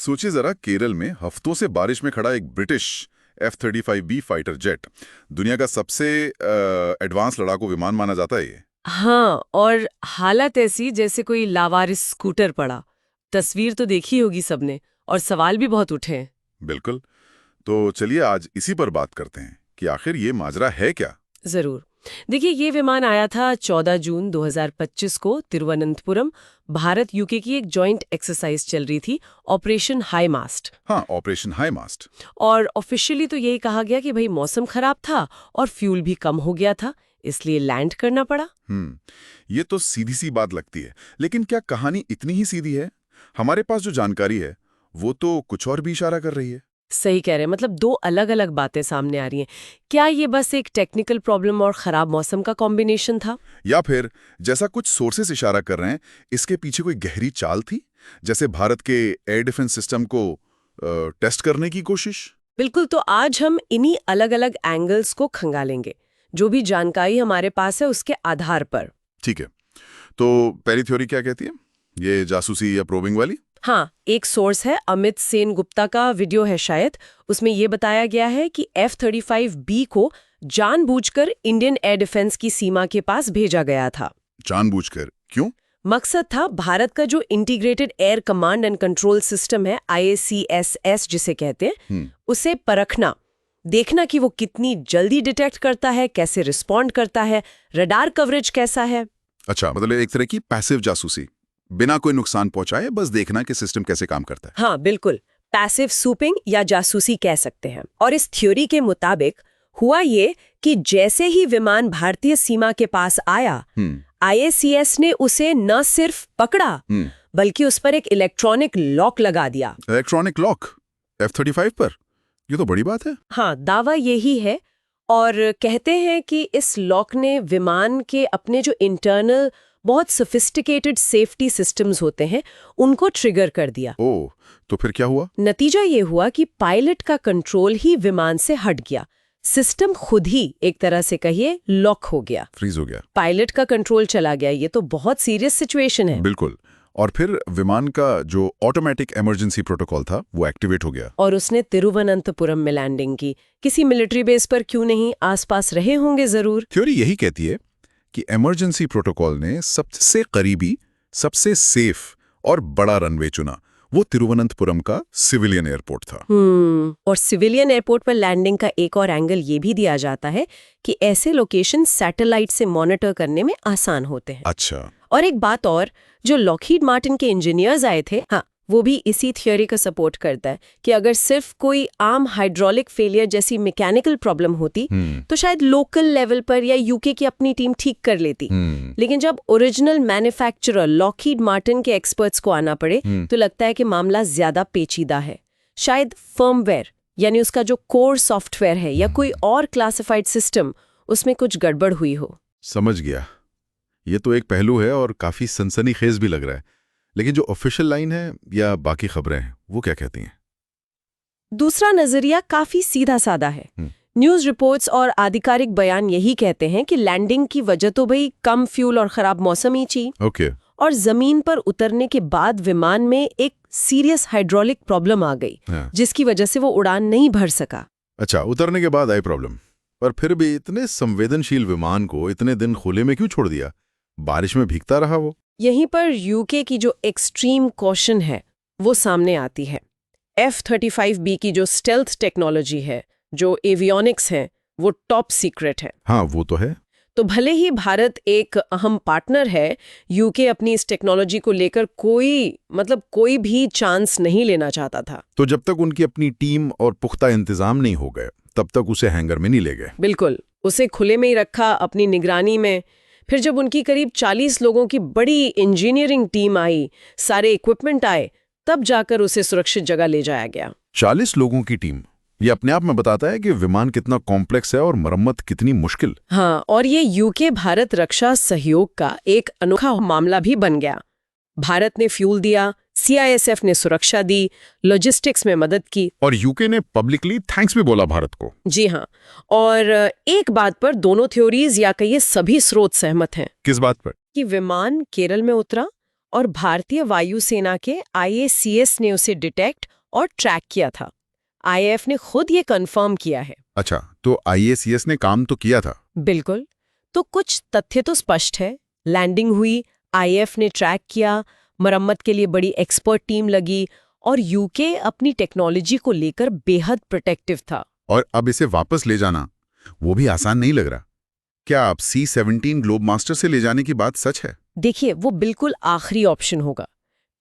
सोचिए जरा, केरल में हफ्तों से बारिश में खड़ा एक ब्रिटिश F-35B फाइटर जेट, दुनिया का सबसे एडवांस लड़ाकू विमान माना जाता है ये। हाँ, और हालत ऐसी जैसे कोई लावारिस स्कूटर पड़ा। तस्वीर तो देखी होगी सबने, और सवाल भी बहुत उठे हैं। बिल्कुल। तो चलिए आज इसी पर बात करते हैं कि आखिर ये माजरा है क्या। जरूर। देखिए, ये विमान आया था 14 जून 2025 को तिरुवनंतपुरम। भारत यूके की एक जॉइंट एक्सरसाइज चल रही थी, ऑपरेशन हाई मास्ट। हाँ, ऑपरेशन हाई मास्ट। और ऑफिशियली तो यही कहा गया कि भाई मौसम खराब था और फ्यूल भी कम हो गया था, इसलिए लैंड करना पड़ा। ये तो सीधी सी बात लगती है, लेकिन क्या कहानी इतनी ही सीधी है? हमारे पास जो जानकारी है वो तो कुछ और भी इशारा कर रही है। सही कह रहे हैं, मतलब दो अलग अलग बातें सामने आ रही हैं। क्या ये बस एक टेक्निकल प्रॉब्लम और खराब मौसम का कॉम्बिनेशन था, या फिर जैसा कुछ सोर्सेस इशारा कर रहे हैं, इसके पीछे कोई गहरी चाल थी, जैसे भारत के एयर डिफेंस सिस्टम को टेस्ट करने की कोशिश। बिल्कुल। तो आज हम इन्हीं अलग अलग एंगल्स को खंगालेंगे, जो भी जानकारी हमारे पास है उसके आधार पर। ठीक है, तो पहली थ्योरी क्या कहती है? ये जासूसी या प्रोबिंग वाली? हाँ, एक सोर्स है, अमित सेन गुप्ता का वीडियो है शायद। उसमें यह बताया गया है कि F-35B को जानबूझकर इंडियन एयर डिफेंस की सीमा के पास भेजा गया था। जानबूझकर? क्यों? मकसद था भारत का जो integrated air command and control system है, IACSS जिसे कहते हैं, उसे परखना, देखना कि वो कितनी जल्दी डिटेक्ट करता है, कैसे रिस्पॉन्ड करता है, रडार कवरेज कैसा है। अच्छा, मतलब एक तरह की पैसिव जासूसी, बिना कोई नुकसान पहुंचाए बस देखना कि सिस्टम कैसे काम करता है। हाँ बिल्कुल, पैसिव सूपिंग या जासूसी कह सकते हैं। और इस थ्योरी के मुताबिक हुआ ये कि जैसे ही विमान भारतीय सीमा के पास आया, IACS ने उसे न सिर्फ पकड़ा बल्कि उस पर एक इलेक्ट्रॉनिक लॉक लगा दिया। इलेक्ट्रॉनिक लॉक F-35 पर? ये तो बड़ी बात है। हाँ, दावा यही है। और कहते हैं कि इस लॉक ने विमान के अपने जो इंटरनल बहुत सोफिस्टिकेटेड सेफ्टी सिस्टम्स होते हैं उनको ट्रिगर कर दिया। ओह, तो फिर क्या हुआ? नतीजा ये हुआ कि पायलट का कंट्रोल ही विमान से हट गया। सिस्टम खुद ही एक तरह से कहिए लॉक हो गया, फ्रीज हो गया। पायलट का कंट्रोल चला गया। ये तो बहुत सीरियस सिचुएशन है। बिल्कुल। और फिर विमान का जो ऑटोमेटिक इमरजेंसी प्रोटोकॉल था वो एक्टिवेट हो गया और उसने तिरुवनंतपुरम में लैंडिंग की। किसी मिलिट्री बेस पर क्यों नहीं, आसपास रहे होंगे जरूर। थ्योरी यही कहती है कि इमरजेंसी प्रोटोकॉल ने सबसे करीबी, सबसे सेफ और बड़ा रनवे चुना। वो तिरुवनंतपुरम का सिविलियन एयरपोर्ट था। और सिविलियन एयरपोर्ट पर लैंडिंग का एक और एंगल ये भी दिया जाता है कि ऐसे लोकेशन सैटेलाइट से मॉनिटर करने में आसान होते हैं। अच्छा। और एक बात और, जो लॉकहीड मार्टिन के इंजीनियर्स आए थे, हाँ, वो भी इसी थ्योरी को सपोर्ट करता है कि अगर सिर्फ कोई आम हाइड्रोलिक फेलियर जैसी मैकेनिकल प्रॉब्लम होती तो शायद लोकल लेवल पर या यूके की अपनी टीम ठीक कर लेती। लेकिन जब ओरिजिनल मैन्युफैक्चरर लॉकहीड मार्टिन के एक्सपर्ट्स को आना पड़े तो लगता है कि मामला ज्यादा पेचीदा है। शायद फर्मवेयर यानी उसका जो कोर सॉफ्टवेयर है या कोई और क्लासिफाइड सिस्टम, उसमें कुछ गड़बड़ हुई हो। समझ गया। ये तो एक पहलू है और काफी सनसनीखेज भी लग रहा है, लेकिन जो ऑफिशियल लाइन है या बाकी खबरें हैं वो क्या कहती हैं? दूसरा नजरिया काफी सीधा साधा है। न्यूज रिपोर्ट्स और आधिकारिक बयान यही कहते हैं कि लैंडिंग की वजह तो भाई कम फ्यूल और खराब मौसम ही थी। ओके। और जमीन पर उतरने के बाद विमान में एक सीरियस हाइड्रोलिक प्रॉब्लम आ गई, जिसकी वजह से वो उड़ान नहीं भर सका। अच्छा, उतरने के बाद आई प्रॉब्लम। पर फिर भी इतने संवेदनशील विमान को इतने दिन खुले में क्यों छोड़ दिया? बारिश में भीगता रहा वो? यहीं पर यूके की जो एक्सट्रीम कॉशन है वो सामने आती है। F-35B की जो स्टेल्थ टेक्नोलॉजी है, जो एवियोनिक्स है, वो टॉप सीक्रेट है। हाँ, वो तो है। तो भले ही भारत एक अहम पार्टनर है, यूके अपनी इस टेक्नोलॉजी को लेकर कोई भी चांस नहीं लेना चाहता था। तो जब तक उनकी अपनी टीम और पुख्ता इंतजाम नहीं हो गए तब तक उसे हैंगर में नहीं ले गए। बिल्कुल, उसे खुले में ही रखा अपनी निगरानी में। फिर जब उनकी करीब 40 लोगों की बड़ी इंजीनियरिंग टीम आई, सारे इक्विपमेंट आए, तब जाकर उसे सुरक्षित जगह ले जाया गया। 40 लोगों की टीम, ये अपने आप में बताता है कि विमान कितना कॉम्प्लेक्स है और मरम्मत कितनी मुश्किल। हाँ, और ये यूके भारत रक्षा सहयोग का एक अनोखा मामला भी बन गया। भारत ने फ्यूल दिया, CISF ने सुरक्षा दी, लॉजिस्टिक्स में मदद की, और यूके ने पब्लिकली थैंक्स भी बोला भारत को। जी हाँ। और एक बात पर दोनों थ्योरीज या कहिए सभी स्रोत सहमत हैं। किस बात पर? कि विमान केरल में उतरा और भारतीय वायुसेना के IACS ने उसे डिटेक्ट और ट्रैक किया था। IAF ने खुद ये कंफर्म किया है। अच्छा, तो IACS ने काम तो किया था। बिल्कुल। तो कुछ तथ्य तो स्पष्ट है। लैंडिंग हुई, IAF ने ट्रैक किया, मरम्मत के लिए बड़ी एक्सपर्ट टीम लगी और यूके अपनी टेक्नोलॉजी को लेकर बेहद प्रोटेक्टिव था। और अब इसे वापस ले जाना, वो भी आसान नहीं लग रहा। क्या आप C-17 ग्लोबमास्टर से ले जाने की बात सच है? देखिए, वो बिल्कुल आखिरी ऑप्शन होगा।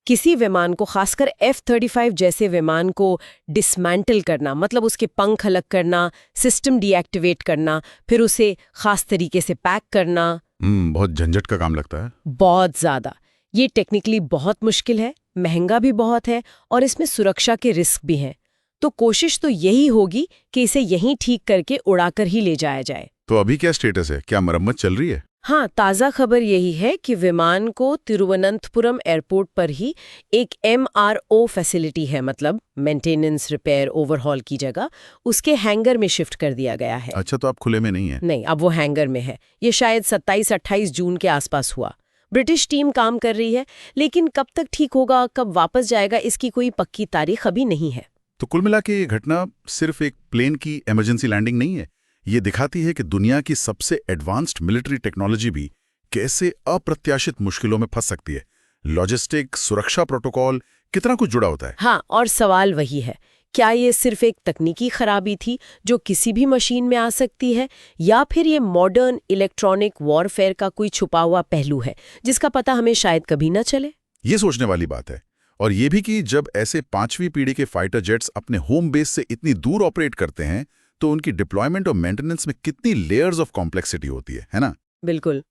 किसी विमान को, खासकर F-35 जैसे विमान को डिसमेंटल करना, मतलब उसके पंख अलग करना, सिस्टम डीएक्टिवेट करना, फिर उसे खास तरीके से पैक करना, बहुत झंझट का काम लगता है। बहुत ज्यादा। ये टेक्निकली बहुत मुश्किल है, महंगा भी बहुत है और इसमें सुरक्षा के रिस्क भी हैं। तो कोशिश तो यही होगी कि इसे यहीं ठीक करके उड़ाकर ही ले जाया जाए। तो अभी क्या स्टेटस है? क्या मरम्मत चल रही है? हाँ, ताज़ा खबर यही है कि विमान को तिरुवनंतपुरम एयरपोर्ट पर ही एक MRO फैसिलिटी है, मतलब मेंटेनेंस, रिपेयर, ओवरहॉल की जगह, उसके हैंगर में शिफ्ट कर दिया गया है। अच्छा, तो आप खुले में नहीं है? नहीं, अब वो हैंगर में है। ये शायद 27-28 जून के आसपास हुआ। ब्रिटिश टीम काम कर रही है, लेकिन कब तक ठीक होगा, कब वापस जाएगा, इसकी कोई पक्की तारीख अभी नहीं है। तो कुल मिला के ये घटना सिर्फ एक प्लेन की इमरजेंसी लैंडिंग नहीं है। ये दिखाती है कि दुनिया की सबसे एडवांस्ड मिलिट्री टेक्नोलॉजी भी कैसे अप्रत्याशित मुश्किलों में फंस सकती है। लॉजिस्टिक, सुरक्षा प्रोटोकॉल, कितना कुछ जुड़ा होता है। हाँ, और सवाल वही है, क्या ये सिर्फ एक तकनीकी खराबी थी जो किसी भी मशीन में आ सकती है, या फिर ये मॉडर्न इलेक्ट्रॉनिक वॉरफेयर का कोई छुपा हुआ पहलू है जिसका पता हमें शायद कभी न चले? ये सोचने वाली बात है। और ये भी कि जब ऐसे 5वीं पीढ़ी के फाइटर जेट्स अपने होम बेस से इतनी दूर ऑपरेट करते हैं, तो उनकी डिप्लॉयमेंट और मेंटेनेंस में कितनी लेयर्स ऑफ कॉम्प्लेक्सिटी होती है ना? बिल्कुल।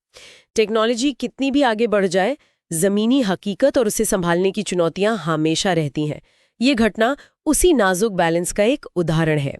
टेक्नोलॉजी कितनी भी आगे बढ़ जाए, जमीनी हकीकत और उसे संभालने की चुनौतियां हमेशा रहती हैं। ये घटना उसी नाजुक बैलेंस का एक उदाहरण है।